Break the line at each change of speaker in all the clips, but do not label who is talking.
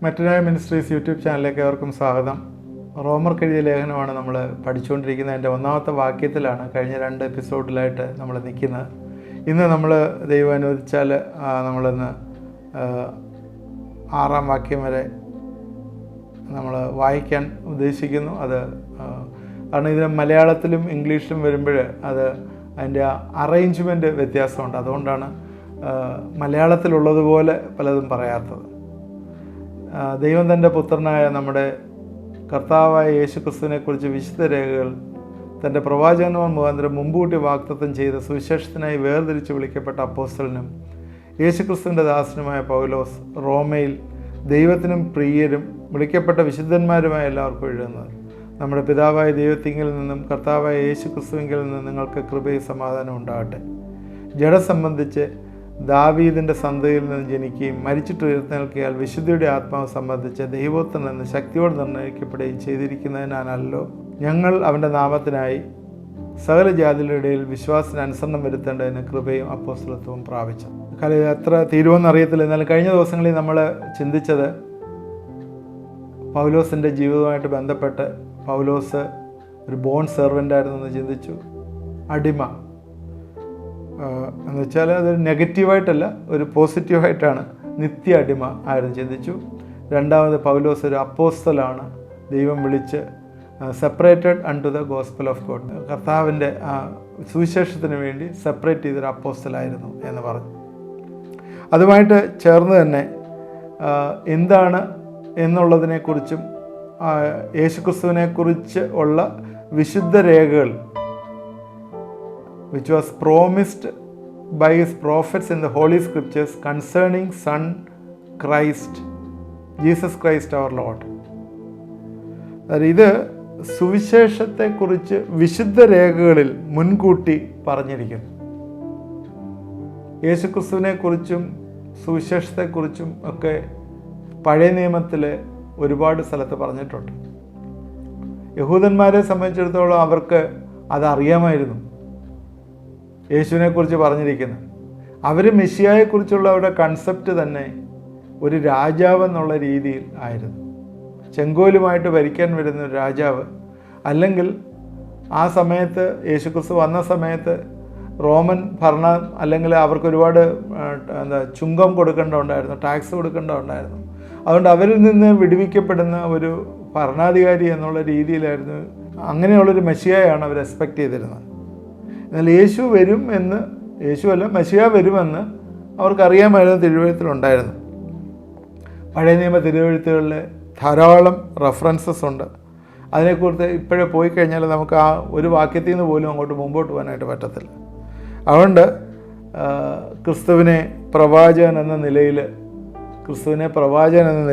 മെറ്റനായ ministries YouTube ചാനലിലേക്ക് ഏവർക്കും സ്വാഗതം. റോമർക്ക് എഴുതിയ ലേഖനമാണ് നമ്മൾ പഠിച്ചുകൊണ്ടിരിക്കുന്നത്. എൻ്റെ ഒന്നാമത്തെ വാക്യത്തിലാണ് കഴിഞ്ഞ 2 എപ്പിസോഡിലായിട്ട് നമ്മൾ നിൽക്കുന്നത്. ഇന്ന് നമ്മൾ ദൈവം അനുവദിച്ചാൽ നമ്മളിന്ന് 6-ാം വാക്യം വരെ നമ്മൾ വായിക്കാൻ ഉദ്ദേശിക്കുന്നു. കാരണം ഇതിന് മലയാളത്തിലും ഇംഗ്ലീഷിലും വരുമ്പോൾ അതിൻ്റെ അറേഞ്ച്മെൻറ്റ് വ്യത്യാസമുണ്ട്. അതുകൊണ്ടാണ് മലയാളത്തിലുള്ളതുപോലെ പലതും പറയാത്തത്. ദൈവം തൻ്റെ പുത്രനായ നമ്മുടെ കർത്താവായ യേശുക്രിസ്തുവിനെക്കുറിച്ച് വിശുദ്ധ രേഖകൾ തൻ്റെ പ്രവാചകന്മാർ മുഖാന്തരം മുൻകൂട്ടി വാഗ്ദത്തം ചെയ്ത സുവിശേഷത്തിനായി വേർതിരിച്ച് വിളിക്കപ്പെട്ട അപ്പോസ്തലനും യേശുക്രിസ്തുവിൻ്റെ ദാസനുമായ പൗലോസ്, റോമയിൽ ദൈവത്തിനും പ്രിയരും വിളിക്കപ്പെട്ട വിശുദ്ധന്മാരുമായ എല്ലാവർക്കും എഴുതുന്നത്. നമ്മുടെ പിതാവായ ദൈവത്തിങ്കിൽ നിന്നും കർത്താവായ യേശുക്രിസ്തുവിങ്കിൽ നിന്നും നിങ്ങൾക്ക് കൃപയും സമാധാനം ഉണ്ടാകട്ടെ. ജഡം സംബന്ധിച്ച് ദാവീദിൻ്റെ സന്തതിയിൽ നിന്ന് ജനിക്കുകയും മരിച്ചിട്ട് ഉയർത്തെഴുന്നേൽക്കിയാൽ വിശുദ്ധിയുടെ ആത്മാവ് സംബന്ധിച്ച് ദൈവോത്തൻ എന്ന് ശക്തിയോട് നിർണ്ണയിക്കപ്പെടുകയും ചെയ്തിരിക്കുന്നതിനാണല്ലോ ഞങ്ങൾ അവൻ്റെ നാമത്തിനായി സകല ജാതികളുടെ ഇടയിൽ വിശ്വാസത്തിന് അനുസരണം വരുത്തേണ്ടതിന് കൃപയും അപ്പോസ്തലത്വവും പ്രാപിച്ചു. എത്ര തീരുമെന്ന് അറിയത്തില്ല. എന്നാലും കഴിഞ്ഞ ദിവസങ്ങളിൽ നമ്മൾ ചിന്തിച്ചത് പൗലോസിൻ്റെ ജീവിതവുമായിട്ട് ബന്ധപ്പെട്ട് പൗലോസ് ഒരു ബോൺ സെർവൻ്റായിരുന്നു എന്ന് ചിന്തിച്ചു. അടിമ എന്ന് വെച്ചാൽ അതൊരു നെഗറ്റീവായിട്ടല്ല, ഒരു പോസിറ്റീവായിട്ടാണ്. നിത്യ അടിമ ആയിരുന്നു ചിന്തിച്ചു. രണ്ടാമത് പൗലോസ് ഒരു അപ്പോസ്തലാണ്, ദൈവം വിളിച്ച് separated unto the gospel of God, കർത്താവിൻ്റെ സുവിശേഷത്തിന് വേണ്ടി സെപ്പറേറ്റ് ചെയ്തൊരു അപ്പോസ്തലായിരുന്നു എന്ന് പറഞ്ഞു. അതുമായിട്ട് ചേർന്ന് തന്നെ എന്താണ് എന്നുള്ളതിനെക്കുറിച്ചും യേശുക്രിസ്തുവിനെക്കുറിച്ച് ഉള്ള വിശുദ്ധ രേഖകൾ which was promised by his prophets in the Holy Scriptures concerning Son Christ, Jesus Christ our Lord. ഇത് സുവിശേഷത്തെക്കുറിച്ച് വിശുദ്ധ രേഖകളിൽ മുൻകൂട്ടി പറഞ്ഞിരിക്കുന്നു. യേശുക്രിസ്തുവിനെക്കുറിച്ചും സുവിശേഷത്തെക്കുറിച്ചും ഒക്കെ പഴയ നിയമത്തിൽ ഒരുപാട് സ്ഥലത്ത് പറഞ്ഞിട്ടുണ്ട്. യഹൂദന്മാരെ സംബന്ധിച്ചിടത്തോളം അവർക്ക് അതറിയാമായിരുന്നു യേശുവിനെക്കുറിച്ച് പറഞ്ഞിരിക്കുന്നത്. അവർ മെസ്സിയായെക്കുറിച്ചുള്ള അവരുടെ കൺസെപ്റ്റ് തന്നെ ഒരു രാജാവ് എന്നുള്ള രീതിയിൽ ആയിരുന്നു. ചെങ്കോലുമായിട്ട് ഭരിക്കാൻ വരുന്ന ഒരു രാജാവ്, അല്ലെങ്കിൽ ആ സമയത്ത് യേശുക്രിസ്തു വന്ന സമയത്ത് റോമൻ ഭരണം, അല്ലെങ്കിൽ അവർക്ക് ഒരുപാട് ചുങ്കം കൊടുക്കേണ്ടതുണ്ടായിരുന്നു, ടാക്സ് കൊടുക്കേണ്ടതുണ്ടായിരുന്നു. അതുകൊണ്ട് അവരിൽ നിന്ന് വിടുവിക്കപ്പെടുന്ന ഒരു ഭരണാധികാരി എന്നുള്ള രീതിയിലായിരുന്നു. അങ്ങനെയുള്ളൊരു മെസ്സിയായാണ് അവർ എക്സ്പെക്റ്റ് ചെയ്തിരുന്നത്. എന്നാൽ മെസ്സിയ വരുമെന്ന് അവർക്കറിയാമായിരുന്നു. തിരുവെഴുത്തിലുണ്ടായിരുന്നു. പഴയ നിയമ തിരുവെഴുത്തുകളിൽ ധാരാളം റെഫറൻസസ് ഉണ്ട്. അതിനെക്കുറിച്ച് ഇപ്പോഴേ പോയി കഴിഞ്ഞാൽ നമുക്ക് ആ ഒരു വാക്യത്തിൽ നിന്ന് പോലും അങ്ങോട്ട് മുമ്പോട്ട് പോകാനായിട്ട് പറ്റത്തില്ല. അതുകൊണ്ട് ക്രിസ്തുവിനെ പ്രവാചകൻ എന്ന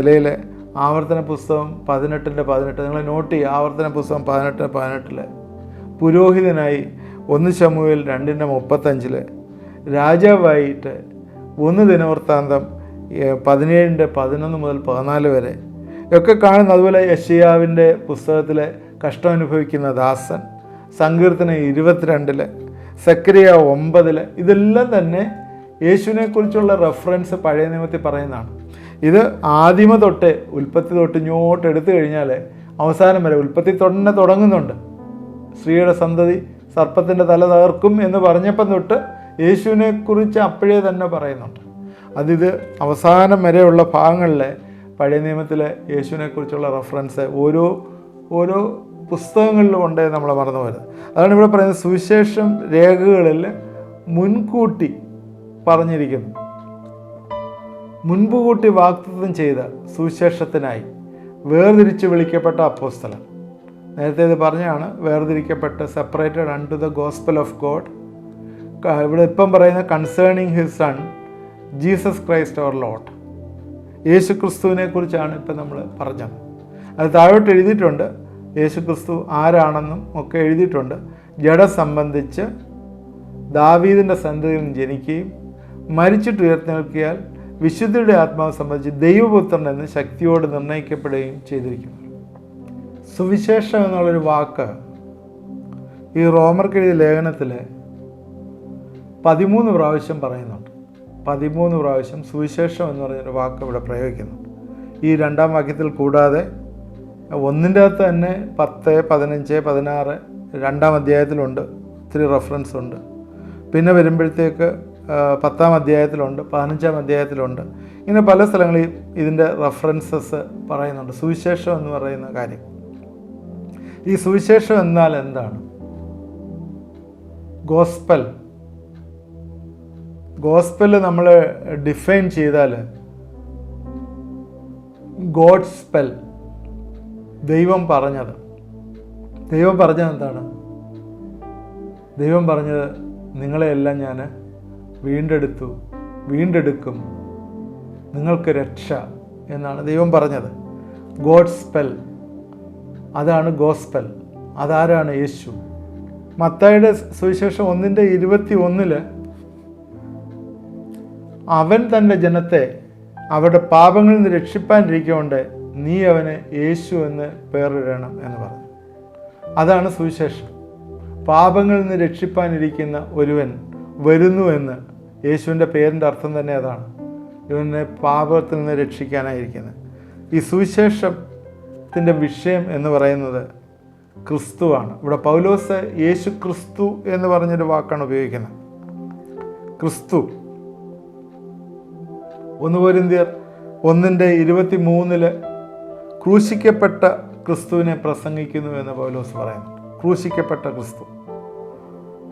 നിലയിൽ ആവർത്തന പുസ്തകം 18:18 നിങ്ങൾ നോട്ട് ചെയ്യുക. ആവർത്തന പുസ്തകം 18:18 പുരോഹിതനായി 1 ശമൂവേൽ 2:35 രാജാവായിട്ട് 1 ദിനവൃത്താന്തം 17:11 മുതൽ 14 വരെ ഒക്കെ കാണുന്നു. അതുപോലെ യെശയ്യാവിൻ്റെ പുസ്തകത്തിലെ കഷ്ടം അനുഭവിക്കുന്ന ദാസൻ, സങ്കീർത്തനം 22, സക്രിയ 9, ഇതെല്ലാം തന്നെ യേശുവിനെക്കുറിച്ചുള്ള റെഫറൻസ് പഴയ നിയമത്തിൽ പറയുന്നതാണ്. ഇത് ആദിമ തൊട്ട് ഉൽപ്പത്തി തൊട്ട് ഇങ്ങോട്ട് എടുത്തു കഴിഞ്ഞാൽ അവസാനം വരെ ഉൽപ്പത്തി തന്നെ തുടങ്ങുന്നുണ്ട്. സ്ത്രീയുടെ സന്തതി സർപ്പത്തിൻ്റെ തല തകർക്കും എന്ന് പറഞ്ഞപ്പം തൊട്ട് യേശുവിനെക്കുറിച്ച് അപ്പോഴേ തന്നെ പറയുന്നുണ്ട്. അതിത് അവസാനം വരെയുള്ള ഭാഗങ്ങളിൽ പഴയ നിയമത്തിലെ യേശുവിനെക്കുറിച്ചുള്ള റെഫറൻസ് ഓരോ പുസ്തകങ്ങളിലും ഉണ്ടേ നമ്മൾ മറന്നു വരുന്നത്. അതാണ് ഇവിടെ പറയുന്നത്. സുവിശേഷം രേഖകളിൽ മുൻകൂട്ടി പറഞ്ഞിരിക്കുന്നു. മുൻകൂട്ടി വാഗ്ദത്തം ചെയ്ത സുവിശേഷത്തിനായി വേർതിരിച്ച് വിളിക്കപ്പെട്ട അപ്പോസ്തലൻ. നേരത്തെ ഇത് പറഞ്ഞാണ്, വേർതിരിക്കപ്പെട്ട് separated unto the gospel of God. ഇവിടെ ഇപ്പം പറയുന്ന concerning his son Jesus Christ our Lord, യേശുക്രിസ്തുവിനെ കുറിച്ചാണ് ഇപ്പം നമ്മൾ പറഞ്ഞത്. അത് താഴോട്ട് എഴുതിയിട്ടുണ്ട്. യേശുക്രിസ്തു ആരാണെന്നും ഒക്കെ എഴുതിയിട്ടുണ്ട്. ജഡം സംബന്ധിച്ച് ദാവീദിൻ്റെ സന്തതിയിൽ നിന്ന് ജനിക്കുകയും മരിച്ചിട്ട് ഉയർത്തെഴുന്നേൽക്കിയാൽ വിശുദ്ധിയുടെ ആത്മാവ് സംബന്ധിച്ച് ദൈവപുത്രൻ എന്ന് ശക്തിയോട് നിർണ്ണയിക്കപ്പെടുകയും ചെയ്തിരിക്കുന്നു. സുവിശേഷം എന്നുള്ളൊരു വാക്ക് ഈ റോമർക്ക് എഴുതിയ ലേഖനത്തിൽ 13 പ്രാവശ്യം പറയുന്നുണ്ട്. 13 പ്രാവശ്യം സുവിശേഷം എന്ന് പറഞ്ഞൊരു വാക്ക് ഇവിടെ പ്രയോഗിക്കുന്നുണ്ട്. ഈ 2-ാം വാക്യത്തിൽ കൂടാതെ 1-ൻ്റെ അകത്ത് തന്നെ 10, 15, 16 2-ാം അധ്യായത്തിലുണ്ട്, ഇത്തിരി റെഫറൻസ് ഉണ്ട്. പിന്നെ വരുമ്പോഴത്തേക്ക് 10-ാം അധ്യായത്തിലുണ്ട്, 15-ാം അധ്യായത്തിലുണ്ട്. ഇങ്ങനെ പല സ്ഥലങ്ങളിൽ ഇതിൻ്റെ റെഫറൻസസ് പറയുന്നുണ്ട്. സുവിശേഷം എന്ന് പറയുന്ന കാര്യം, ഈ സുവിശേഷം എന്നാൽ എന്താണ്? ഗോസ്പൽ നമ്മൾ ഡിഫൈൻ ചെയ്താൽ ഗോഡ് സ്പെൽ, ദൈവം പറഞ്ഞത് എന്താണ്? ദൈവം പറഞ്ഞത് നിങ്ങളെയെല്ലാം ഞാൻ വീണ്ടെടുക്കും, നിങ്ങൾക്ക് രക്ഷ എന്നാണ് ദൈവം പറഞ്ഞത്. ഗോഡ് സ്പെൽ, അതാണ് ഗോസ്പെൽ. അതാരാണ്? യേശു. മത്തായിയുടെ സുവിശേഷം 1:21 അവൻ തൻ്റെ ജനത്തെ അവരുടെ പാപങ്ങളിൽ നിന്ന് രക്ഷിപ്പാനിരിക്കൊണ്ട് നീ അവന് യേശു എന്ന് പേരിടണം എന്ന് പറഞ്ഞു. അതാണ് സുവിശേഷം. പാപങ്ങളിൽ നിന്ന് രക്ഷിപ്പാനിരിക്കുന്ന ഒരുവൻ വരുന്നു എന്ന് യേശുവിൻ്റെ പേരിൻ്റെ അർത്ഥം തന്നെ അതാണ്. ഇവനെ പാപത്തിൽ നിന്ന് രക്ഷിക്കാനായിരിക്കുന്നത്. ഈ സുവിശേഷത്തിൻ്റെ വിഷയം എന്ന് പറയുന്നത് ക്രിസ്തുവാണ്. ഇവിടെ പൗലോസ് യേശു ക്രിസ്തു എന്ന് പറഞ്ഞൊരു വാക്കാണ് ഉപയോഗിക്കുന്നത്. ക്രിസ്തു. 1 കൊരിന്ത്യർ 1:23 ക്രൂശിക്കപ്പെട്ട ക്രിസ്തുവിനെ പ്രസംഗിക്കുന്നു എന്ന് പൗലോസ് പറയുന്നു. ക്രൂശിക്കപ്പെട്ട ക്രിസ്തു.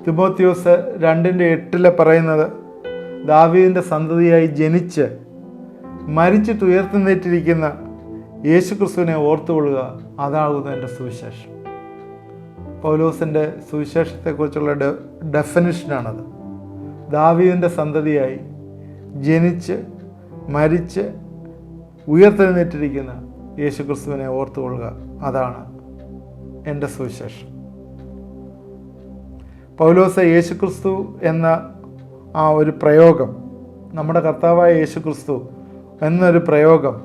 തിമോത്തിയോസ് 2:8 പറയുന്നത് ദാവീദിൻ്റെ സന്തതിയായി ജനിച്ച് മരിച്ചിട്ടുയർത്തുന്നേറ്റിരിക്കുന്ന യേശു ക്രിസ്തുവിനെ ഓർത്തുകൊള്ളുക, അതാകുന്നു എൻ്റെ സുവിശേഷം. പൗലോസിൻ്റെ സുവിശേഷത്തെക്കുറിച്ചുള്ള ഡെഫിനിഷനാണത്. ദാവീദിൻ്റെ സന്തതിയായി ജനിച്ച് മരിച്ച് ഉയർത്തെഴുന്നേറ്റിരിക്കുന്ന യേശു ക്രിസ്തുവിനെ ഓർത്തുകൊള്ളുക, അതാണ് എൻ്റെ സുവിശേഷം. പൗലോസ് യേശു ക്രിസ്തു എന്ന ആ ഒരു പ്രയോഗം, നമ്മുടെ കർത്താവായ യേശു ക്രിസ്തു എന്നൊരു പ്രയോഗം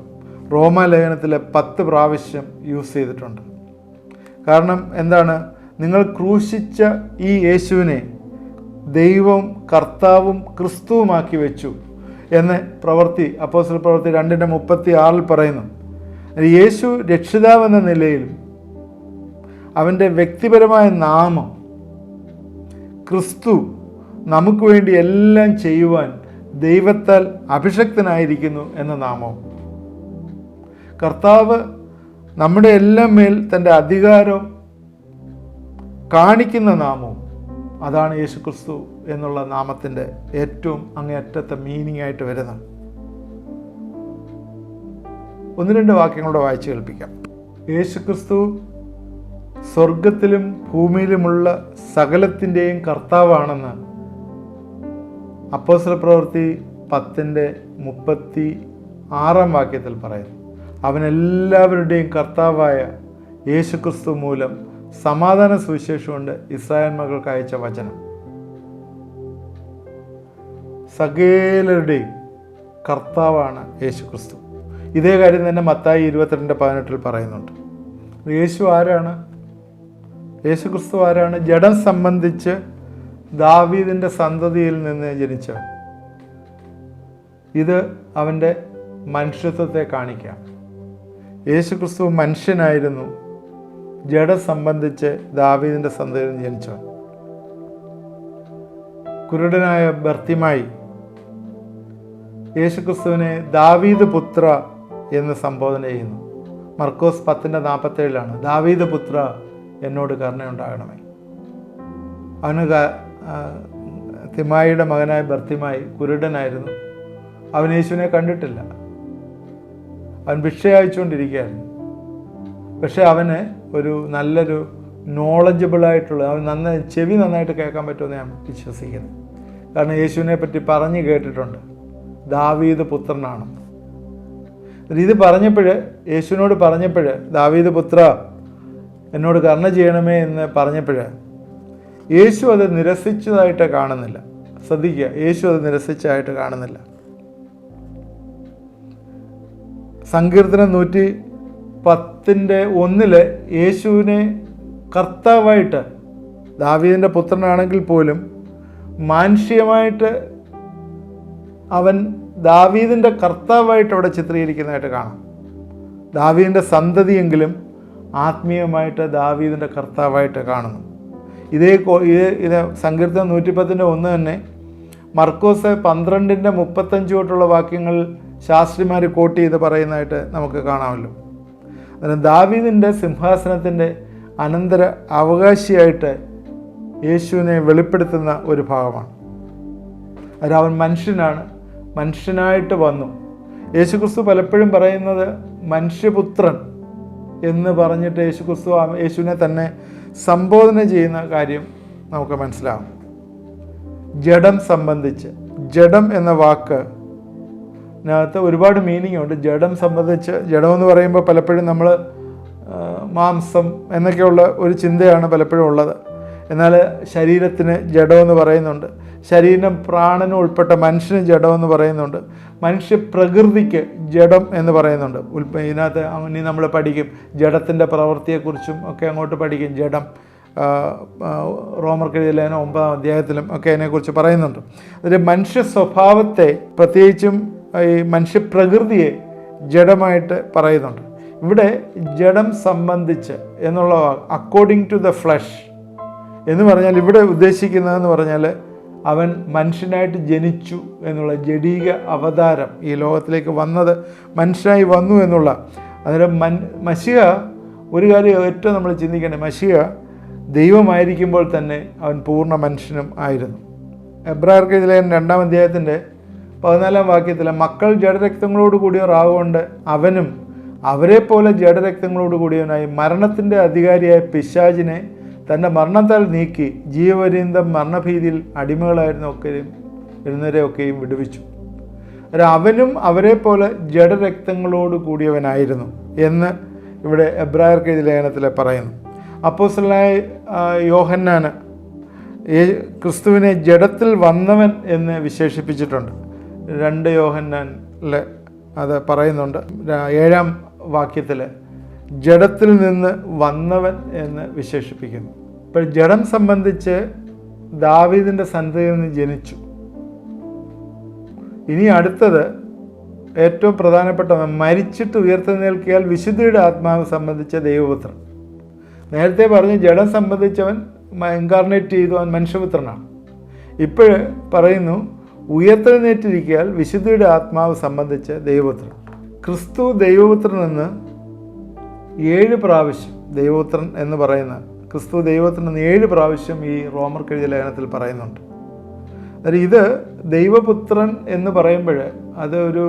റോമാലേഖനത്തിലെ 10 പ്രാവശ്യം യൂസ് ചെയ്തിട്ടുണ്ട്. കാരണം എന്താണ്? നിങ്ങൾ ക്രൂശിച്ച ഈ യേശുവിനെ ദൈവവും കർത്താവും ക്രിസ്തുവുമാക്കി വെച്ചു എന്ന് അപ്പോസ്തല പ്രവൃത്തി 2:36 പറയുന്നു. യേശു രക്ഷിതാവെന്ന നിലയിലും അവൻ്റെ വ്യക്തിപരമായ നാമം, ക്രിസ്തു നമുക്ക് വേണ്ടി എല്ലാം ചെയ്യുവാൻ ദൈവത്താൽ അഭിഷക്തനായിരിക്കുന്നു എന്ന നാമവും, കർത്താവ് നമ്മുടെ എല്ലാം മേൽ തൻ്റെ അധികാരം കാണിക്കുന്ന നാമവും, അതാണ് യേശു ക്രിസ്തു എന്നുള്ള നാമത്തിൻ്റെ ഏറ്റവും അങ്ങേയറ്റത്തെ മീനിങ് ആയിട്ട് വരുന്നത്. 1-2 വാക്യങ്ങളുടെ വായിച്ച് കേൾപ്പിക്കാം. യേശു ക്രിസ്തു സ്വർഗത്തിലും ഭൂമിയിലുമുള്ള സകലത്തിൻ്റെയും കർത്താവാണെന്ന് അപ്പോസ്തല പ്രവൃത്തി 10:36 വാക്യത്തിൽ പറയുന്നു. അവനെല്ലാവരുടെയും കർത്താവായ യേശു ക്രിസ്തു മൂലം സമാധാന സുവിശേഷം കൊണ്ട് ഇസ്രായേൽ മക്കൾക്ക് അയച്ച വചനം. സകലരുടെയും കർത്താവാണ് യേശു ക്രിസ്തു. ഇതേ കാര്യം തന്നെ മത്തായി 22:18 പറയുന്നുണ്ട്. യേശു ആരാണ്? യേശു ക്രിസ്തു ആരാണ്? ജഡം സംബന്ധിച്ച് ദാവീദിൻ്റെ സന്തതിയിൽ നിന്ന് ജനിച്ചവൻ. ഇത് അവൻ്റെ മനുഷ്യത്വത്തെ കാണിക്കാം. യേശു ക്രിസ്തു മനുഷ്യനായിരുന്നു, ജഡം സംബന്ധിച്ച് ദാവീദിൻ്റെ സന്തതിയിൽ നിന്ന് ജനിച്ചവൻ. കുരുടനായ ബർത്തിമായി യേശു ക്രിസ്തുവിനെ ദാവീദ് പുത്ര എന്ന് സംബോധന ചെയ്യുന്നു. മർക്കോസ് 10:47 ദാവീദ് പുത്ര എന്നോട് കരുണയുണ്ടാകണമേ. അവന് തിമായിയുടെ മകനായ ബർത്തിമായി കുരുടനായിരുന്നു. അവൻ യേശുവിനെ കണ്ടിട്ടില്ല. അവൻ ഭിക്ഷ അയച്ചുകൊണ്ടിരിക്കുകയായിരുന്നു. പക്ഷെ അവന് ഒരു നല്ലൊരു നോളജബിളായിട്ടുള്ള, അവൻ ചെവി നന്നായിട്ട് കേൾക്കാൻ പറ്റുമെന്ന് ഞാൻ വിശ്വസിക്കുന്നു. കാരണം യേശുവിനെ പറ്റി പറഞ്ഞു കേട്ടിട്ടുണ്ട്, ദാവീദ് പുത്രനാണ്. ഇത് യേശുവിനോട് പറഞ്ഞപ്പോൾ ദാവീദ് പുത്ര എന്നോട് കരുണ ചെയ്യണമേ എന്ന് പറഞ്ഞപ്പോൾ യേശു അത് നിരസിച്ചതായിട്ട് കാണുന്നില്ല. ശ്രദ്ധിക്കുക, യേശു അത് നിരസിച്ചതായിട്ട് കാണുന്നില്ല. സങ്കീർത്തനം 110:1 യേശുവിനെ കർത്താവായിട്ട്, ദാവീദിൻ്റെ പുത്രനാണെങ്കിൽ പോലും മാനുഷികമായിട്ട് അവൻ ദാവീദിൻ്റെ കർത്താവായിട്ട് അവിടെ ചിത്രീകരിക്കുന്നതായിട്ട് കാണാം. ദാവീദിൻ്റെ സന്തതിയെങ്കിലും ആത്മീയമായിട്ട് ദാവീദിൻ്റെ കർത്താവായിട്ട് കാണുന്നു. ഇത് സങ്കീർത്തനം 110:1 തന്നെ മർക്കോസ് 12:35 തൊട്ടുള്ള വാക്യങ്ങൾ ശാസ്ത്രിമാർ കോട്ട് ചെയ്ത് പറയുന്നതായിട്ട് നമുക്ക് കാണാമല്ലോ. അതിന് ദാവീദിൻ്റെ സിംഹാസനത്തിൻ്റെ അനന്തര അവകാശിയായിട്ട് യേശുവിനെ വെളിപ്പെടുത്തുന്ന ഒരു ഭാഗമാണ്. അവൻ മനുഷ്യനാണ്, മനുഷ്യനായിട്ട് വന്നു. യേശുക്രിസ്തു പലപ്പോഴും പറയുന്നത് മനുഷ്യപുത്രൻ എന്ന് പറഞ്ഞിട്ട് യേശുവിനെ തന്നെ സംബോധന ചെയ്യുന്ന കാര്യം നമുക്ക് മനസ്സിലാവും. ജഡം സംബന്ധിച്ച്, ജഡം എന്ന വാക്കിനകത്ത് ഒരുപാട് മീനിങ് ഉണ്ട്. ജഡം സംബന്ധിച്ച്, ജഡമെന്ന് പറയുമ്പോൾ പലപ്പോഴും നമ്മൾ മാംസം എന്നൊക്കെയുള്ള ഒരു ചിന്തയാണ് പലപ്പോഴും ഉള്ളത്. എന്നാൽ ശരീരത്തിന് ജഡമെന്ന് പറയുന്നുണ്ട്, ശരീരം പ്രാണനും ഉൾപ്പെട്ട മനുഷ്യന് ജഡമെന്ന് പറയുന്നുണ്ട്, മനുഷ്യ പ്രകൃതിക്ക് ജഡം എന്ന് പറയുന്നുണ്ട്. ഇതിനകത്ത് ഇനി നമ്മൾ പഠിക്കും, ജഡത്തിൻ്റെ പ്രവൃത്തിയെക്കുറിച്ചും ഒക്കെ അങ്ങോട്ട് പഠിക്കും. ജഡം റോമർക്കെഴുതിയ ലേഖനം 9-ാം അധ്യായത്തിലും ഒക്കെ അതിനെക്കുറിച്ച് പറയുന്നുണ്ട്. അതിൽ മനുഷ്യ സ്വഭാവത്തെ, പ്രത്യേകിച്ചും ഈ മനുഷ്യപ്രകൃതിയെ ജഡമായിട്ട് പറയുന്നുണ്ട്. ഇവിടെ ജഡം സംബന്ധിച്ച് എന്നുള്ള അക്കോർഡിംഗ് ടു ദ ഫ്ലഷ് എന്ന് പറഞ്ഞാൽ ഇവിടെ ഉദ്ദേശിക്കുന്നതെന്ന് പറഞ്ഞാൽ അവൻ മനുഷ്യനായിട്ട് ജനിച്ചു എന്നുള്ള ജഡീക അവതാരം, ഈ ലോകത്തിലേക്ക് വന്നത് മനുഷ്യനായി വന്നു എന്നുള്ള. അന്നേരം മശിഹ, ഒരു കാര്യം ഏറ്റവും നമ്മൾ ചിന്തിക്കേണ്ടത്, മശിഹ ദൈവമായിരിക്കുമ്പോൾ തന്നെ അവൻ പൂർണ്ണ മനുഷ്യനും ആയിരുന്നു. എബ്രായർക്ക് ഇതിലെ 2-ാം അധ്യായത്തിൻ്റെ 14-ാം വാക്യത്തിൽ മക്കൾ ജഡരക്തങ്ങളോട് കൂടിയവരാകൊണ്ട് അവനും അവരെ പോലെ ജഡരക്തങ്ങളോട് കൂടിയവനായി മരണത്തിൻ്റെ അധികാരിയായ പിശാചിനെ തൻ്റെ മരണത്താൽ നീക്കി ജീവപര്യന്തം മരണഭീതിയിൽ അടിമകളായിരുന്നവരെയൊക്കെയും വിടുവിച്ചു. അവനും അവരെ പോലെ ജഡരക്തങ്ങളോട് കൂടിയവനായിരുന്നു എന്ന് ഇവിടെ എബ്രായർക്ക് എഴുതിയ ലേഖനത്തിൽ പറയുന്നു. അപ്പോസ്തലനായ യോഹന്നാന് ക്രിസ്തുവിനെ ജഡത്തിൽ വന്നവൻ എന്ന് വിശേഷിപ്പിച്ചിട്ടുണ്ട്. 2 യോഹന്നാനിൽ അത് പറയുന്നുണ്ട്. 7-ാം വാക്യത്തിൽ ജഡത്തിൽ നിന്ന് വന്നവൻ എന്ന് വിശേഷിപ്പിക്കുന്നു. ഇപ്പോൾ ജഡം സംബന്ധിച്ച് ദാവീദിൻ്റെ സന്തതിയിൽ നിന്ന് ജനിച്ചു. ഇനി അടുത്തത് ഏറ്റവും പ്രധാനപ്പെട്ട, മരിച്ചിട്ട് ഉയർത്തെഴുന്നേൽക്കിയാൽ വിശുദ്ധിയുടെ ആത്മാവ് സംബന്ധിച്ച ദൈവപുത്രൻ. നേരത്തെ പറഞ്ഞ് ജഡം സംബന്ധിച്ചവൻ ഇൻകാർണേറ്റ് ചെയ്തു, അവൻ മനുഷ്യപുത്രനാണ്. ഇപ്പോൾ പറയുന്നു ഉയർത്തെഴുന്നേറ്റിരിക്കാൻ വിശുദ്ധിയുടെ ആത്മാവ് സംബന്ധിച്ച് ദൈവപുത്രൻ. ക്രിസ്തു ദൈവപുത്രൻ എന്ന് 7 പ്രാവശ്യം, ദൈവപുത്രൻ എന്ന് പറയുന്ന ക്രിസ്തു ദൈവപുത്രൻ എന്ന് 7 പ്രാവശ്യം ഈ റോമർക്ക് എഴുതിയ ലേഖനത്തിൽ പറയുന്നുണ്ട്. അതായത് ഇത് ദൈവപുത്രൻ എന്ന് പറയുമ്പോൾ അത് ഒരു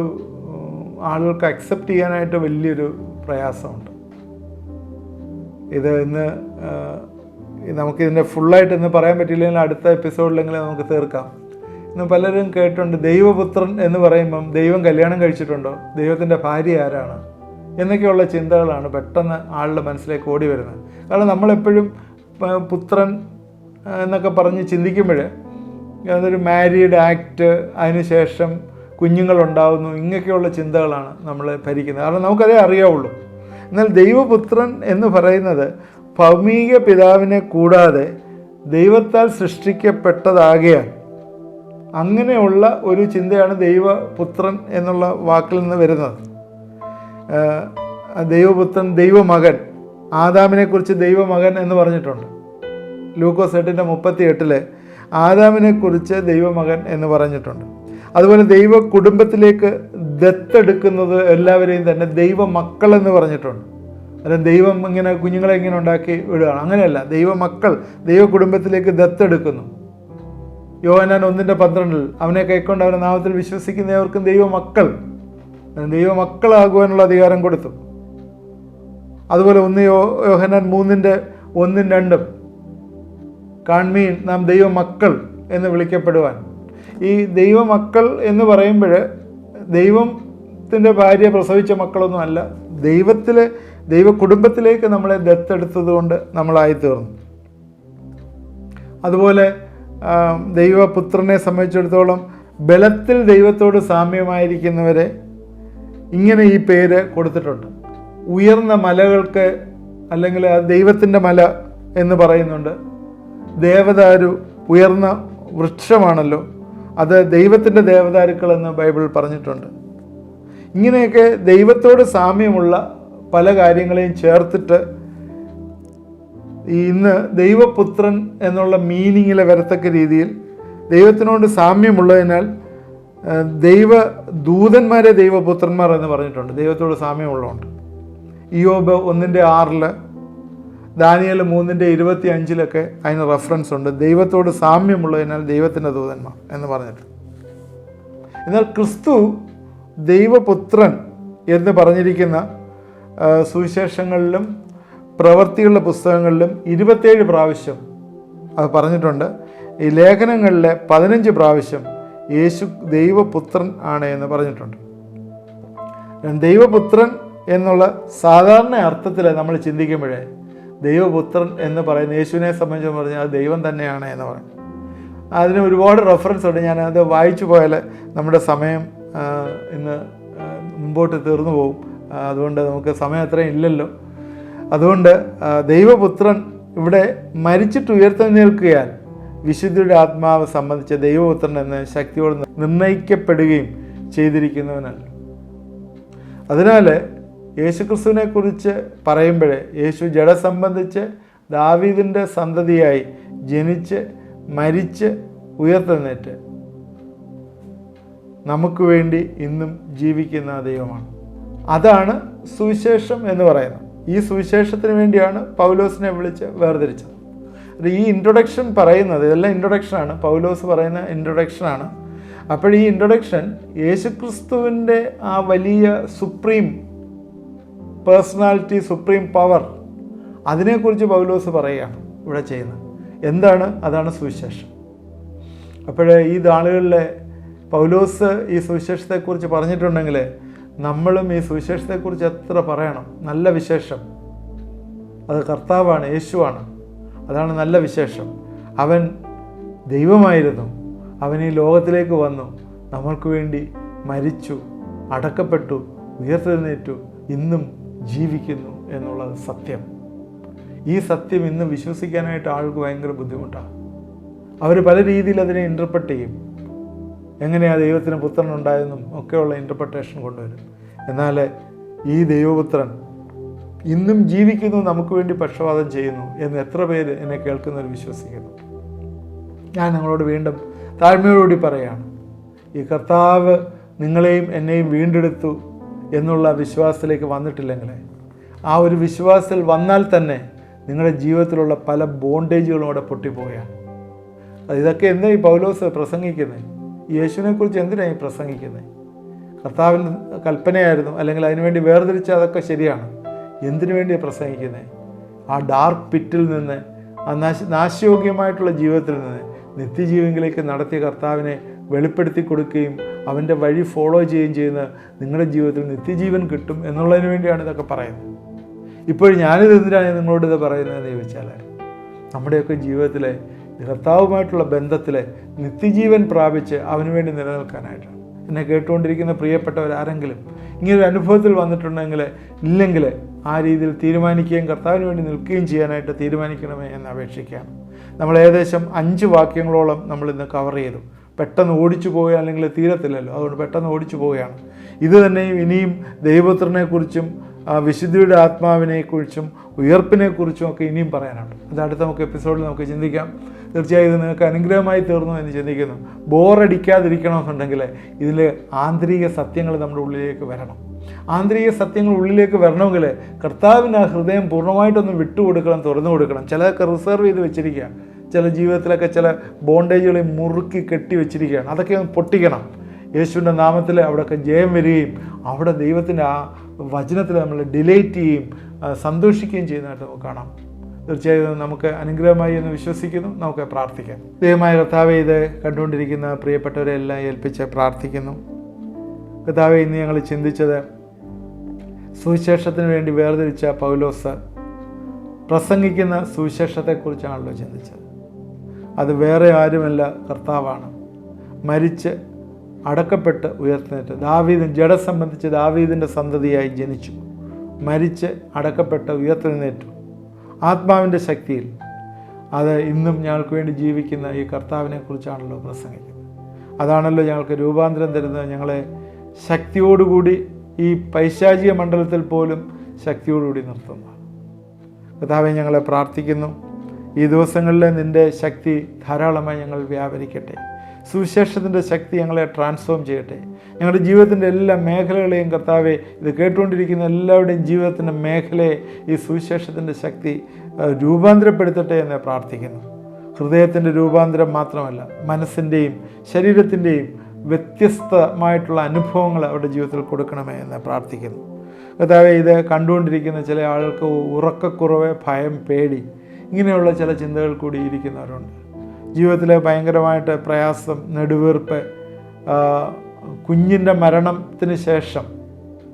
ആളുകൾക്ക് അക്സെപ്റ്റ് ചെയ്യാനായിട്ട് വലിയൊരു പ്രയാസമുണ്ട്. ഇത് ഇന്ന് നമുക്കിതിൻ്റെ ഫുള്ളായിട്ട് ഇന്ന് പറയാൻ പറ്റിയില്ലെങ്കിൽ അടുത്ത എപ്പിസോഡിലെങ്കിലും നമുക്ക് തീർക്കാം. ഇന്ന് പലരും കേട്ടിട്ടുണ്ട് ദൈവപുത്രൻ എന്ന് പറയുമ്പം ദൈവം കല്യാണം കഴിച്ചിട്ടുണ്ടോ, ദൈവത്തിൻ്റെ ഭാര്യ ആരാണ് എന്നൊക്കെയുള്ള ചിന്തകളാണ് പെട്ടെന്ന് ആളുടെ മനസ്സിലേക്ക് ഓടി വരുന്നത്. കാരണം നമ്മളെപ്പോഴും പുത്രൻ എന്നൊക്കെ പറഞ്ഞ് ചിന്തിക്കുമ്പോൾ അതൊരു മാരീഡ് ആക്ട്, അതിനുശേഷം കുഞ്ഞുങ്ങളുണ്ടാവുന്നു, ഇങ്ങനെയൊക്കെയുള്ള ചിന്തകളാണ് നമ്മൾ ഭരിക്കുന്നത്. കാരണം നമുക്കതേ അറിയാവുള്ളൂ. എന്നാൽ ദൈവപുത്രൻ എന്ന് പറയുന്നത് ഭൗമിക പിതാവിനെ കൂടാതെ ദൈവത്താൽ സൃഷ്ടിക്കപ്പെട്ടതാകയാൽ അങ്ങനെയുള്ള ഒരു ചിന്തയാണ് ദൈവപുത്രൻ എന്നുള്ള വാക്കിൽ നിന്ന് വരുന്നത്. ദൈവപുത്രൻ, ദൈവമകൻ, ആദാമിനെക്കുറിച്ച് ദൈവമകൻ എന്ന് പറഞ്ഞിട്ടുണ്ട്. ലൂക്കോസ് 8:38 ആദാമിനെക്കുറിച്ച് ദൈവമകൻ എന്ന് പറഞ്ഞിട്ടുണ്ട്. അതുപോലെ ദൈവ കുടുംബത്തിലേക്ക് ദത്തെടുക്കുന്നത് എല്ലാവരെയും തന്നെ ദൈവമക്കൾ എന്ന് പറഞ്ഞിട്ടുണ്ട്. അതായത് ദൈവം ഇങ്ങനെ കുഞ്ഞുങ്ങളെ ഇങ്ങനെ ഉണ്ടാക്കി വിടുകയാണ്, അങ്ങനെയല്ല. ദൈവമക്കൾ ദൈവ കുടുംബത്തിലേക്ക് ദത്തെടുക്കുന്നു. യോഹന്നാൻ 1:12 അവനെ കൈക്കൊണ്ട് അവൻ്റെ നാമത്തിൽ വിശ്വസിക്കുന്നവർക്കും ദൈവമക്കളാകുവാനുള്ള അധികാരം കൊടുത്തു. അതുപോലെ യോഹന്നാൻ 3:1-2 കാൺമീൻ നാം ദൈവമക്കൾ എന്ന് വിളിക്കപ്പെടുവാൻ. ഈ ദൈവമക്കൾ എന്ന് പറയുമ്പോൾ ദൈവത്തിൻ്റെ ഭാര്യ പ്രസവിച്ച മക്കളൊന്നും അല്ല, ദൈവ കുടുംബത്തിലേക്ക് നമ്മളെ ദത്തെടുത്തത് കൊണ്ട് നമ്മളായിത്തീർന്നു. അതുപോലെ ദൈവപുത്രനെ സംബന്ധിച്ചിടത്തോളം ബലത്തിൽ ദൈവത്തോട് സാമ്യമായിരിക്കുന്നവരെ ഇങ്ങനെ ഈ പേര് കൊടുത്തിട്ടുണ്ട്. ഉയർന്ന മലകൾക്ക്, അല്ലെങ്കിൽ ദൈവത്തിൻ്റെ മല എന്ന് പറയുന്നുണ്ട്. ദേവദാരു ഉയർന്ന വൃക്ഷമാണല്ലോ, അത് ദൈവത്തിൻ്റെ ദേവദാരുക്കളെന്ന് ബൈബിൾ പറഞ്ഞിട്ടുണ്ട്. ഇങ്ങനെയൊക്കെ ദൈവത്തോട് സാമ്യമുള്ള പല കാര്യങ്ങളെയും ചേർത്തിട്ട് ഇന്ന് ദൈവപുത്രൻ എന്നുള്ള മീനിങ്ങിൽ വരത്തക്ക രീതിയിൽ ദൈവത്തിനോട് സാമ്യമുള്ളതിനാൽ ദൂതന്മാരെ ദൈവപുത്രന്മാർ എന്ന് പറഞ്ഞിട്ടുണ്ട്. ദൈവത്തോട് സാമ്യമുള്ളതുകൊണ്ട്. ഇയ്യോബ് 1:6, ദാനിയേൽ 3:25 അതിന് റെഫറൻസ് ഉണ്ട്. ദൈവത്തോട് സാമ്യമുള്ളതിനാൽ ദൈവത്തിൻ്റെ ദൂതന്മാർ എന്ന് പറഞ്ഞിട്ട്. എന്നാൽ ക്രിസ്തു ദൈവപുത്രൻ എന്ന് പറഞ്ഞിരിക്കുന്ന സുവിശേഷങ്ങളിലും പ്രവൃത്തികളുടെ പുസ്തകങ്ങളിലും 27 പ്രാവശ്യം അത് പറഞ്ഞിട്ടുണ്ട്. ഈ ലേഖനങ്ങളിലെ 15 പ്രാവശ്യം യേശു ദൈവപുത്രൻ ആണ് എന്ന് പറഞ്ഞിട്ടുണ്ട്. ദൈവപുത്രൻ എന്നുള്ള സാധാരണ അർത്ഥത്തിൽ നമ്മൾ ചിന്തിക്കുമ്പോഴേ ദൈവപുത്രൻ എന്ന് പറയുന്ന യേശുവിനെ സംബന്ധിച്ച് പറഞ്ഞാൽ അത് ദൈവം തന്നെയാണ് എന്ന് പറയും. അതിന് ഒരുപാട് റെഫറൻസ് ഉണ്ട്. ഞാനത് വായിച്ചു പോയാൽ നമ്മുടെ സമയം ഇന്ന് മുമ്പോട്ട് തീർന്നു പോകും. അതുകൊണ്ട് നമുക്ക് സമയം അത്രയും ഇല്ലല്ലോ. അതുകൊണ്ട് ദൈവപുത്രൻ ഇവിടെ മരിച്ചിട്ട് ഉയർത്തെഴുന്നേൽക്കുകയാൽ വിശുദ്ധിയുടെ ആത്മാവ് സംബന്ധിച്ച ദൈവപുത്രൻ എന്ന് ശക്തിയോട് നിർണയിക്കപ്പെടുകയും ചെയ്തിരിക്കുന്നവനല്ല. അതിനാൽ യേശുക്രിസ്തുവിനെ കുറിച്ച് പറയുമ്പോഴേ യേശു ജഡ സംബന്ധിച്ച് ദാവീദിൻ്റെ സന്തതിയായി ജനിച്ച് മരിച്ച് ഉയർത്തെഴുന്നേറ്റ് നമുക്ക് വേണ്ടി ഇന്നും ജീവിക്കുന്ന ദൈവമാണ്. അതാണ് സുവിശേഷം എന്ന് പറയുന്നത്. ഈ സുവിശേഷത്തിന് വേണ്ടിയാണ് പൗലോസിനെ വിളിച്ച് വേർതിരിച്ചത്. ഈ ഇൻട്രൊഡക്ഷൻ പറയുന്നത് ഇതെല്ലാം ഇൻട്രൊഡക്ഷനാണ്, പൗലോസ് പറയുന്ന ഇൻട്രൊഡക്ഷനാണ്. അപ്പോൾ ഈ ഇൻട്രൊഡക്ഷൻ യേശുക്രിസ്തുവിൻ്റെ ആ വലിയ സുപ്രീം പേഴ്സണാലിറ്റി, സുപ്രീം പവർ, അതിനെക്കുറിച്ച് പൗലോസ് പറയുകയാണ് ഇവിടെ ചെയ്യുന്നത്. എന്താണ്? അതാണ് സുവിശേഷം. അപ്പോൾ ഈ നാളുകളിലെ പൗലോസ് ഈ സുവിശേഷത്തെക്കുറിച്ച് പറഞ്ഞിട്ടുണ്ടെങ്കിൽ നമ്മളും ഈ സുവിശേഷത്തെക്കുറിച്ച് എത്ര പറയണം. നല്ല വിശേഷം, അത് കർത്താവാണ്, യേശുവാണ്. അതാണ് നല്ല വിശേഷം. അവൻ ദൈവമായിരുന്നു, അവൻ ഈ ലോകത്തിലേക്ക് വന്നു, നമ്മൾക്ക് വേണ്ടി മരിച്ചു, അടക്കപ്പെട്ടു, ഉയർത്തെഴുന്നേറ്റു, ഇന്നും ജീവിക്കുന്നു എന്നുള്ളത് സത്യം. ഈ സത്യം ഇന്ന് വിശ്വസിക്കാനായിട്ട് ആൾക്ക് ഭയങ്കര ബുദ്ധിമുട്ടാണ്. അവർ പല രീതിയിൽ അതിനെ ഇൻ്റർപ്രറ്റ് ചെയ്യും. എങ്ങനെയാണ് ദൈവത്തിന് പുത്രനുണ്ടായെന്നും ഒക്കെയുള്ള ഇൻ്റർപ്രട്ടേഷൻ കൊണ്ടുവരും. എന്നാൽ ഈ ദൈവപുത്രൻ ഇന്നും ജീവിക്കുന്നു, നമുക്ക് വേണ്ടി പക്ഷപാതം ചെയ്യുന്നു എന്ന് എത്ര പേര് എന്നെ കേൾക്കുന്നവർ വിശ്വസിക്കുന്നു? ഞാൻ നിങ്ങളോട് വീണ്ടും താഴ്മയോടുകൂടി പറയുകയാണ്, ഈ കർത്താവ് നിങ്ങളെയും എന്നെയും വീണ്ടെടുത്തു എന്നുള്ള വിശ്വാസത്തിലേക്ക് വന്നിട്ടില്ലെങ്കിൽ, ആ ഒരു വിശ്വാസത്തിൽ വന്നാൽ തന്നെ നിങ്ങളുടെ ജീവിതത്തിലുള്ള പല ബോണ്ടേജുകളും അവിടെ പൊട്ടിപ്പോവുകയാണ്. ഇതൊക്കെ എന്താ ഈ പൗലോസ് പ്രസംഗിക്കുന്നത്? യേശുവിനെക്കുറിച്ച് എന്തിനാണ് ഈ പ്രസംഗിക്കുന്നത്? കർത്താവിൻ്റെ കൽപ്പനയായിരുന്നു, അല്ലെങ്കിൽ അതിനുവേണ്ടി വേർതിരിച്ച അതൊക്കെ ശരിയാണ്. എന്തിനു വേണ്ടിയാണ് പ്രസംഗിക്കുന്നത്? ആ ഡാർക്ക് പിറ്റിൽ നിന്ന്, ആ നാശയോഗ്യമായിട്ടുള്ള ജീവിതത്തിൽ നിന്ന് നിത്യജീവനിലേക്ക് നടത്തിയ കർത്താവിനെ വെളിപ്പെടുത്തി കൊടുക്കുകയും അവൻ്റെ വഴി ഫോളോ ചെയ്യുകയും ചെയ്യുന്ന നിങ്ങളുടെ ജീവിതത്തിൽ നിത്യജീവൻ കിട്ടും എന്നുള്ളതിന് വേണ്ടിയാണ് ഇതൊക്കെ പറയുന്നത്. ഇപ്പോൾ ഞാനിത് എന്തിനാണ് നിങ്ങളോട് ഇത് പറയുന്നതെന്ന് ചോദിച്ചാൽ, നമ്മുടെയൊക്കെ ജീവിതത്തിലെ കർത്താവുമായിട്ടുള്ള ബന്ധത്തിലെ നിത്യജീവൻ പ്രാപിച്ച് അവന് വേണ്ടി നിലനിൽക്കാനായിട്ടാണ്. എന്നെ കേട്ടുകൊണ്ടിരിക്കുന്ന പ്രിയപ്പെട്ടവരാരെങ്കിലും ഇങ്ങനൊരു അനുഭവത്തിൽ വന്നിട്ടുണ്ടെങ്കിൽ, ഇല്ലെങ്കിൽ ആ രീതിയിൽ തീരുമാനിക്കുകയും കർത്താവിന് വേണ്ടി നിൽക്കുകയും ചെയ്യാനായിട്ട് തീരുമാനിക്കണമേ എന്ന് അപേക്ഷിക്കുകയാണ്. നമ്മൾ ഏകദേശം 5 വാക്യങ്ങളോളം നമ്മളിന്ന് കവർ ചെയ്തു. പെട്ടെന്ന് ഓടിച്ചു പോവുക, അല്ലെങ്കിൽ തീരത്തില്ലല്ലോ, അതുകൊണ്ട് പെട്ടെന്ന് ഓടിച്ചു പോവുകയാണ്. ഇത് തന്നെയും ഇനിയും ദൈവപുത്രനെക്കുറിച്ചും വിശുദ്ധിയുടെ ആത്മാവിനെക്കുറിച്ചും ഉയർപ്പിനെക്കുറിച്ചും ഒക്കെ ഇനിയും പറയാനുണ്ട്. അത് അടുത്ത നമുക്ക് എപ്പിസോഡിൽ നമുക്ക് ചിന്തിക്കാം. തീർച്ചയായും ഇത് നിങ്ങൾക്ക് അനുഗ്രഹമായി തീർന്നു എന്ന് ചിന്തിക്കുന്നു. ബോറടിക്കാതിരിക്കണമെന്നുണ്ടെങ്കിൽ ഇതിൽ ആന്തരിക സത്യങ്ങൾ നമ്മുടെ ഉള്ളിലേക്ക് വരണം. ആന്തരിക സത്യങ്ങൾ ഉള്ളിലേക്ക് വരണമെങ്കിൽ കർത്താവിന് ആ ഹൃദയം പൂർണ്ണമായിട്ടൊന്ന് വിട്ടുകൊടുക്കണം, തുറന്നു കൊടുക്കണം. ചിലതൊക്കെ റിസർവ് ചെയ്ത് വെച്ചിരിക്കുക. ചില ജീവിതത്തിലൊക്കെ ചില ബോണ്ടേജുകളെ മുറുക്കി കെട്ടി വെച്ചിരിക്കുകയാണ്. അതൊക്കെ ഒന്ന് പൊട്ടിക്കണം. യേശുവിൻ്റെ നാമത്തിൽ അവിടെയൊക്കെ ജയം വരികയും അവിടെ ദൈവത്തിൻ്റെ ആ വചനത്തിൽ നമ്മൾ ഡിലൈറ്റ് ചെയ്യുകയും സന്തോഷിക്കുകയും ചെയ്യുന്നതായിട്ട് നമുക്ക് കാണാം. തീർച്ചയായും നമുക്ക് അനുഗ്രഹമായി എന്ന് വിശ്വസിക്കുന്നു. നമുക്ക് പ്രാർത്ഥിക്കാം. ദൈവമായ കർത്താവെ, ഇത് കണ്ടുകൊണ്ടിരിക്കുന്ന പ്രിയപ്പെട്ടവരെ എല്ലാം ഏൽപ്പിച്ച് പ്രാർത്ഥിക്കുന്നു. കർത്താവെ, ഇന്ന് ഞങ്ങൾ ചിന്തിച്ചത് സുവിശേഷത്തിന് വേണ്ടി വേർതിരിച്ച പൗലോസ് പ്രസംഗിക്കുന്ന സുവിശേഷത്തെക്കുറിച്ചാണല്ലോ ചിന്തിച്ചത്. അത് വേറെ ആരുമല്ല, കർത്താവാണ്. മരിച്ച് അടക്കപ്പെട്ട് ഉയർത്തുന്നേറ്റ് ദാവീദിൻ ജഡ സംബന്ധിച്ച് ദാവീദിൻ്റെ സന്തതിയായി ജനിച്ചു, മരിച്ച് അടക്കപ്പെട്ട് ഉയർത്തെഴുന്നേറ്റു ആത്മാവിൻ്റെ ശക്തിയിൽ. അത് ഇന്നും ഞങ്ങൾക്ക് വേണ്ടി ജീവിക്കുന്ന ഈ കർത്താവിനെ കുറിച്ചാണല്ലോ പ്രസംഗിക്കുന്നത്. അതാണല്ലോ ഞങ്ങൾക്ക് രൂപാന്തരം തരുന്നത്. ഞങ്ങളെ ശക്തിയോടുകൂടി ഈ പൈശാചിക മണ്ഡലത്തിൽ പോലും ശക്തിയോടുകൂടി നിർത്തുന്നു. കർത്താവേ, ഞങ്ങളെ പ്രാർത്ഥിക്കുന്നു, ഈ ദിവസങ്ങളിൽ നിൻ്റെ ശക്തി ധാരാളമായി ഞങ്ങൾ വ്യാപരിക്കട്ടെ. സുവിശേഷത്തിൻ്റെ ശക്തി ഞങ്ങളെ ട്രാൻസ്ഫോം ചെയ്യട്ടെ. ഞങ്ങളുടെ ജീവിതത്തിൻ്റെ എല്ലാ മേഖലകളെയും കർത്താവെ, ഇത് കേട്ടുകൊണ്ടിരിക്കുന്ന എല്ലാവരുടെയും ജീവിതത്തിൻ്റെ മേഖലയെ ഈ സുവിശേഷത്തിൻ്റെ ശക്തി രൂപാന്തരപ്പെടുത്തട്ടെ എന്ന് പ്രാർത്ഥിക്കുന്നു. ഹൃദയത്തിൻ്റെ രൂപാന്തരം മാത്രമല്ല, മനസ്സിൻ്റെയും ശരീരത്തിൻ്റെയും വ്യത്യസ്തമായിട്ടുള്ള അനുഭവങ്ങൾ അവരുടെ ജീവിതത്തിൽ കൊടുക്കണമേ എന്ന് പ്രാർത്ഥിക്കുന്നു. കർത്താവെ, ഇത് കണ്ടുകൊണ്ടിരിക്കുന്ന ചില ആൾക്ക് ഉറക്കക്കുറവ്, ഭയം, പേടി, ഇങ്ങനെയുള്ള ചില ചിന്തകൾ കൂടി ഇരിക്കുന്നവരുണ്ട്. ജീവിതത്തിലെ ഭയങ്കരമായിട്ട് പ്രയാസം, നെടുവീർപ്പ്, കുഞ്ഞിൻ്റെ മരണത്തിന് ശേഷം,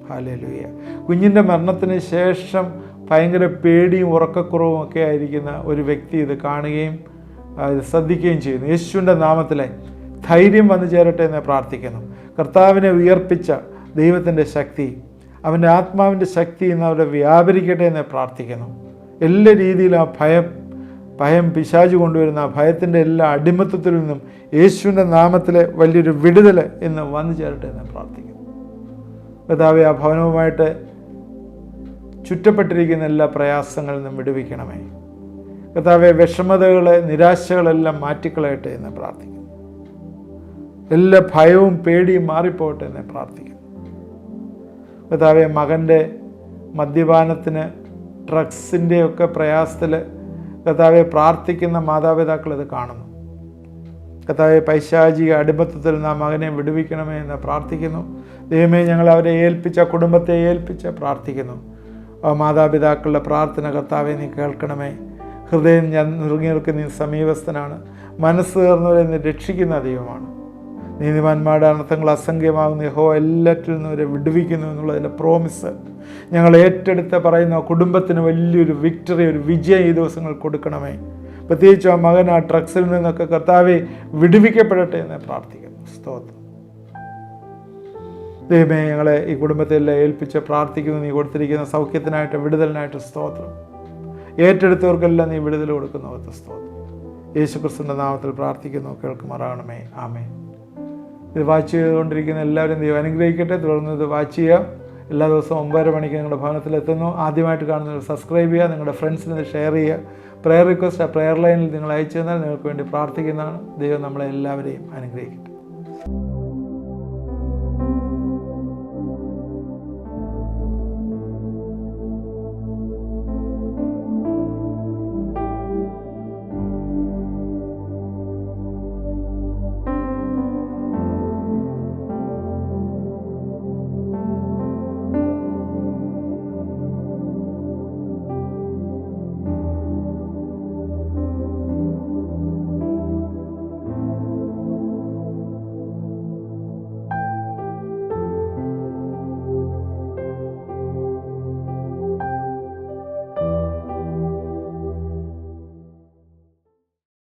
ഹല്ലേലൂയ, കുഞ്ഞിൻ്റെ മരണത്തിന് ശേഷം ഭയങ്കര പേടിയും ഉറക്കക്കുറവും ഒക്കെ ആയിരിക്കുന്ന ഒരു വ്യക്തി ഇത് കാണുകയും ഇത് ശ്രദ്ധിക്കുകയും ചെയ്യുന്നു. യേശുവിൻ്റെ നാമത്തിലെ ധൈര്യം വന്നു ചേരട്ടെ എന്ന് പ്രാർത്ഥിക്കുന്നു. കർത്താവിനെ ഉയർപ്പിച്ച ദൈവത്തിൻ്റെ ശക്തി, അവൻ്റെ ആത്മാവിൻ്റെ ശക്തി ഇന്ന് അവരെ വ്യാപരിക്കട്ടെ എന്ന് പ്രാർത്ഥിക്കുന്നു. എല്ലാ രീതിയിലും ആ ഭയം പിശാച് കൊണ്ടുവരുന്ന ആ ഭയത്തിൻ്റെ എല്ലാ അടിമത്തത്തിൽ നിന്നും യേശുവിൻ്റെ നാമത്തിലെ വലിയൊരു വിടുതൽ ഇന്ന് വന്നു ചേരട്ടെ എന്ന് പ്രാർത്ഥിക്കുന്നു. കർത്താവേ, ആ ഭവനവുമായിട്ട് ചുറ്റപ്പെട്ടിരിക്കുന്ന എല്ലാ പ്രയാസങ്ങളിൽ നിന്നും വിടുവിക്കണമേ. കർത്താവേ, വിഷമതകൾ, നിരാശകളെല്ലാം മാറ്റിക്കളയട്ടെ എന്ന് പ്രാർത്ഥിക്കുന്നു. എല്ലാ ഭയവും പേടിയും മാറിപ്പോട്ടെ എന്ന് പ്രാർത്ഥിക്കുന്നു. കർത്താവേ, മകൻ്റെ മദ്യപാനത്തിന്, ഡ്രഗ്സിൻ്റെയൊക്കെ പ്രയാസത്തിൽ കർത്താവെ പ്രാർത്ഥിക്കുന്ന മാതാപിതാക്കൾ ഇത് കാണുന്നു. കർത്താവെ, പൈശാചിക അടിമത്തത്തിൽ നിന്ന് ആ മകനെ വിടുവിക്കണമേ എന്ന് പ്രാർത്ഥിക്കുന്നു. ദൈവമേ, ഞങ്ങൾ അവരെ ഏൽപ്പിച്ച, കുടുംബത്തെ ഏൽപ്പിച്ച് പ്രാർത്ഥിക്കുന്നു. ആ മാതാപിതാക്കളുടെ പ്രാർത്ഥന കർത്താവെ നീ കേൾക്കണമേ. ഹൃദയം നുറുങ്ങിയവർക്ക് നീ സമീപസ്ഥനാണ്, മനസ്സ് തീർന്നവരെ നീ രക്ഷിക്കുന്ന ദൈവമാണ്. നീതിമാന്മാരുടെ അനർത്ഥങ്ങൾ അസംഖ്യമാകുന്ന യഹോവ എല്ലാറ്റിൽ നിന്നും അവരെ വിടുവിക്കുന്നു എന്നുള്ളതിൻ്റെ പ്രോമിസ് ഞങ്ങൾ ഏറ്റെടുത്ത് പറയുന്ന കുടുംബത്തിന് വലിയൊരു വിക്ടറി, ഒരു വിജയം ഈ ദിവസങ്ങൾ കൊടുക്കണമേ. പ്രത്യേകിച്ച് ആ മകൻ ആ ഡ്രഗ്സിൽ നിന്നൊക്കെ കർത്താവെ വിടുവിക്കപ്പെടട്ടെ എന്ന് പ്രാർത്ഥിക്കുന്നു. സ്തോത്രം. ദൈവമേ, ഞങ്ങളെ ഈ കുടുംബത്തെല്ലാം ഏൽപ്പിച്ച് പ്രാർത്ഥിക്കുന്നു. നീ കൊടുത്തിരിക്കുന്ന സൗഖ്യത്തിനായിട്ട്, വിടുതലിനായിട്ട് സ്തോത്രം. ഏറ്റെടുത്തവർക്കെല്ലാം നീ വിടുതൽ കൊടുക്കുന്നു. സ്തോത്രം. യേശുക്രിസ്തുവിൻ്റെ നാമത്തിൽ പ്രാർത്ഥിക്കുന്നു, കേൾക്കുമാറാകണമേ. ആമേൻ. ഇത് വാച്ച് ചെയ്തുകൊണ്ടിരിക്കുന്ന എല്ലാവരും ദൈവം അനുഗ്രഹിക്കട്ടെ. തുടർന്ന് ഇത് വാച്ച് ചെയ്യുക. എല്ലാ ദിവസവും 9:30 മണിക്ക് നിങ്ങളുടെ ഭവനത്തിലെത്തുന്നു. ആദ്യമായിട്ട് കാണുന്നവർ സബ്സ്ക്രൈബ് ചെയ്യുക, നിങ്ങളുടെ ഫ്രണ്ട്സിന് ഇത് ഷെയർ ചെയ്യുക. പ്രെയർ റിക്വസ്റ്റ് ആ പ്രെയർ ലൈനിൽ നിങ്ങൾ അയച്ചു തന്നാൽ നിങ്ങൾക്ക് വേണ്ടി പ്രാർത്ഥിക്കുന്നതാണ്. ദൈവം നമ്മളെ എല്ലാവരെയും അനുഗ്രഹിക്കട്ടെ.